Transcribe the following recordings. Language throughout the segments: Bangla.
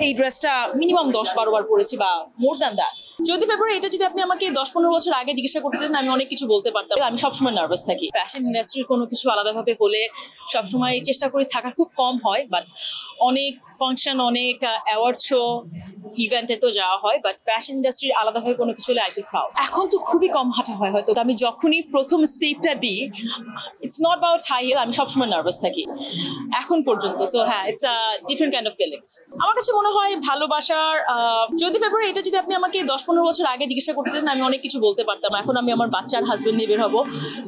এই ড্রেসটা মিনিমাম 10-12 বার পরেছি বা মোর দ্যান দ্যাট। যদি ফেব্রুয়ারি এটা যদি আপনি আমাকে 10-15 বছর আগে জিজ্ঞাসা করতেন আমি অনেক কিছু বলতে পারতাম। আমি সবসময় নার্ভাস থাকি। ফ্যাশন ইন্ডাস্ট্রির কোনো কিছু আলাদাভাবে হলে সবসময় চেষ্টা করি থাকার, খুব কম হয় বাট অনেক ফাংশন, অনেক অ্যাওয়ার্ড শো, ইভেন্টে তো যাওয়া হয়, বাট ফ্যাশন ইন্ডাস্ট্রির আলাদাভাবে কোনো কিছু হলে আই ফিল প্রাউড। এখন তো খুবই কম হাঁটা হয়, হয়তো আমি যখনই প্রথম স্টেপটা দিই, it's not about high heel, আমি সবসময় নার্ভাস থাকি এখন পর্যন্ত। সো হ্যাঁ, it's a different kind of feelings. আমার কাছে মনে হয় ভালোবাসার, যদি ফেব্রুয়ারি এটা যদি আপনি আমাকে 10-15 বছর আগে জিজ্ঞাসা করতেন আমি অনেক কিছু বলতে পারতাম। এখন আমি আমার বাচ্চার হাজবেন্ড নিয়ে বের হবো,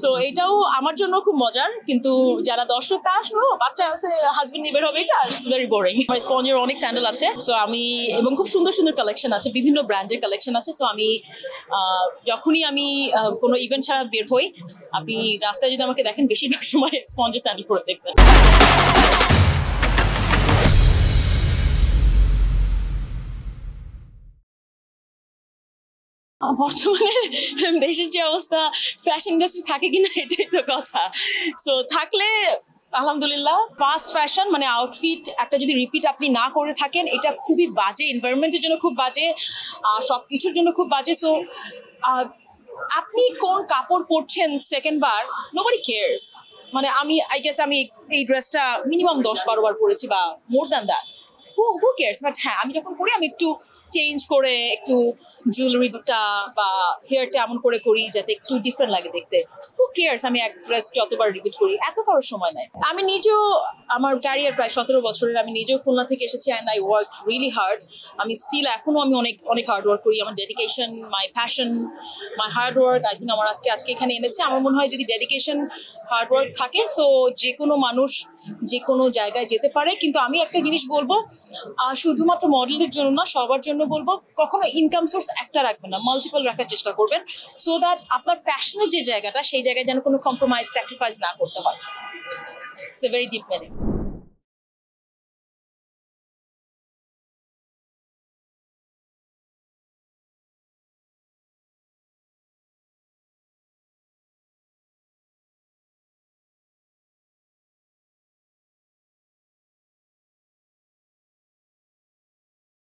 সো এটাও আমার জন্য খুব মজার। কিন্তু যারা দর্শক তারা শুনো বাচ্চা আছে, হাজবেন্ড নিয়ে বের হবে, এটা ইটস ভেরি বোরিং। আমার স্পঞ্জের অনেক স্যান্ডেল আছে, সো আমি, এবং খুব সুন্দর সুন্দর কালেকশন আছে, বিভিন্ন ব্র্যান্ডের কালেকশন আছে। সো আমি যখনই আমি কোনো ইভেন্ট ছাড়া বের হই, আপনি রাস্তায় যদি আমাকে দেখেন বেশিরভাগ সময় স্পঞ্জের স্যান্ডেল পরে দেখবেন। বর্তমানে দেশের যে অবস্থা, ফ্যাশন ইন্ডাস্ট্রি থাকে কিনা এটাই তো কথা। সো থাকলে আলহামদুলিল্লাহ। ফাস্ট ফ্যাশন মানে আউটফিট একটা যদি রিপিট আপনি না করে থাকেন, এটা খুবই বাজে, এনভায়রনমেন্টের জন্য খুব বাজে, সবকিছুর জন্য খুব বাজে। সো আপনি কোন কাপড় পরছেন সেকেন্ড বার, নোবডি কেয়ারস। মানে আমি আই গেস আমি এই ড্রেসটা মিনিমাম 10-12 বার পরেছি বা more than that. Who cares. But হ্যাঁ, আমি যখন পরি আমি একটু চেঞ্জ করে, একটু জুয়েলারিটা বা হেয়ারটা এমন করে করি যাতে একটু ডিফারেন্ট লাগে দেখতে। হু কেয়ারস, আমি এক ড্রেস যতবার রিপিট করি, এত কারোর সময় নাই। আমি নিজেও, আমার ক্যারিয়ার প্রায় 17 বছরের, আমি নিজেও খুলনা থেকে এসেছি and I work really hard. আমি স্টিল এখনো আমি অনেক অনেক হার্ড ওয়ার্ক করি। আমার dedication, my passion, my hard work I think আমার আজকে এখানে এনেছে। আমার মনে হয় যদি ডেডিকেশন, হার্ড ওয়ার্ক থাকে, সো যে কোনো মানুষ যে কোনো জায়গায় যেতে পারে। কিন্তু আমি একটা জিনিস বলবো, শুধুমাত্র মডেলের জন্য না, সবার জন্য বলবো, কখনো ইনকাম সোর্স একটা রাখবেন না, মাল্টিপল রাখার চেষ্টা করবেন, সো দ্যাট আপনার প্যাশনের যে জায়গাটা, সেই জায়গায় যেন কোনো কম্প্রোমাইজ, স্যাক্রিফাইস না করতে হয়। It's a very deep meaning.